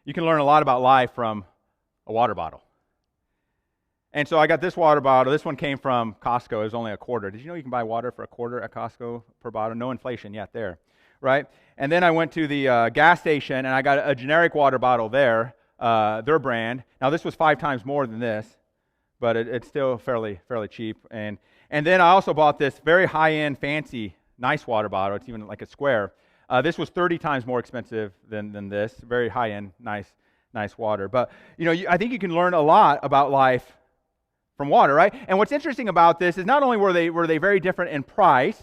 You can learn a lot about life from a water bottle. And so I got this water bottle. This one came from Costco. It was only a quarter. Did you know you can buy water for a quarter at Costco per bottle? No inflation yet there, right? And then I went to the gas station, and I got a generic water bottle there, their brand. Now, this was 5 times more than this, but it's still fairly cheap. And then I also bought this very high-end, fancy, nice water bottle. It's even like a square. This was 30 times more expensive than this. Very high-end, nice water. But, I think you can learn a lot about life from water, right? And what's interesting about this is not only were they very different in price,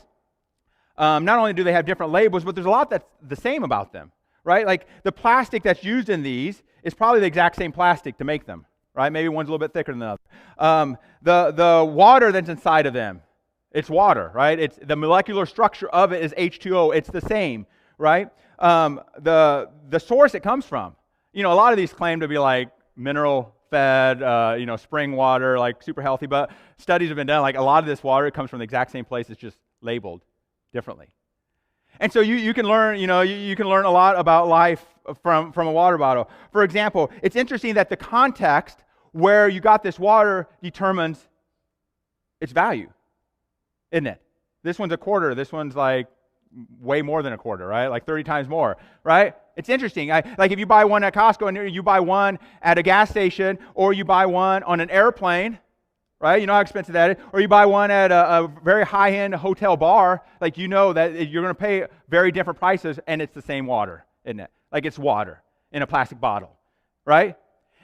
not only do they have different labels, but there's a lot that's the same about them, right? Like the plastic that's used in these is probably the exact same plastic to make them, right? Maybe one's a little bit thicker than the other. The water that's inside of them, it's water, right? It's the molecular structure of it is H2O. It's the same, right? The source it comes from, a lot of these claim to be like mineral fed, spring water, like super healthy, but studies have been done, like a lot of this water comes from the exact same place, it's just labeled differently. And so you can learn, you can learn a lot about life from a water bottle. For example, it's interesting that the context where you got this water determines its value, isn't it? This one's a quarter, this one's like way more than a quarter, right? Like 30 times more, right? It's interesting. Like if you buy one at Costco and you buy one at a gas station, or you buy one on an airplane, right? You know how expensive that is. Or you buy one at a very high-end hotel bar, like you know that you're going to pay very different prices, and it's the same water, isn't it? Like it's water in a plastic bottle, right?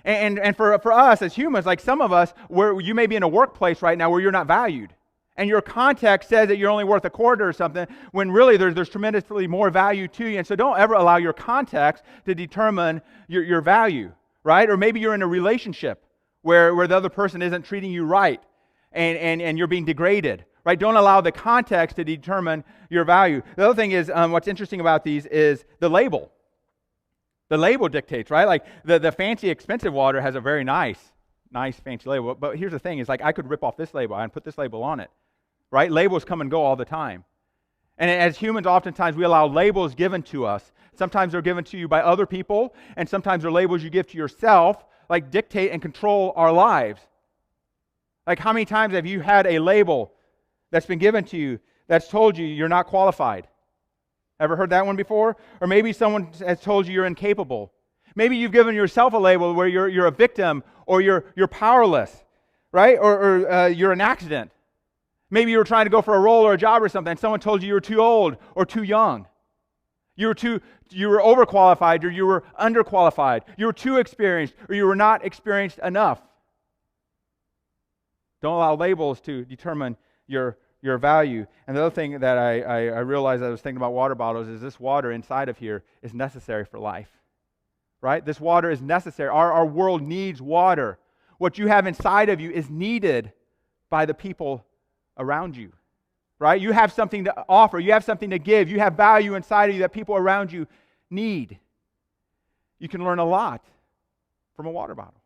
And for us as humans, like some of us, where you may be in a workplace right now where you're not valued, and your context says that you're only worth a quarter or something, when really there's tremendously more value to you. And so don't ever allow your context to determine your value, right? Or maybe you're in a relationship where the other person isn't treating you right, and you're being degraded, right? Don't allow the context to determine your value. The other thing is, what's interesting about these is the label. The label dictates, right? Like the fancy, expensive water has a very nice, fancy label. But here's the thing, is like I could rip off this label and put this label on it. Right? Labels come and go all the time. And as humans, oftentimes we allow labels given to us. Sometimes they're given to you by other people, and sometimes they're labels you give to yourself, like dictate and control our lives. Like how many times have you had a label that's been given to you that's told you you're not qualified? Ever heard that one before? Or maybe someone has told you you're incapable. Maybe you've given yourself a label where you're a victim, or you're powerless, right? Or you're an accident. Maybe you were trying to go for a role or a job or something, and someone told you were too old or too young. You were overqualified, or you were underqualified. You were too experienced, or you were not experienced enough. Don't allow labels to determine your value. And the other thing that I realized as I was thinking about water bottles is this water inside of here is necessary for life. Right? This water is necessary. Our world needs water. What you have inside of you is needed by the people around you, right? You have something to offer. You have something to give. You have value inside of you that people around you need. You can learn a lot from a water bottle.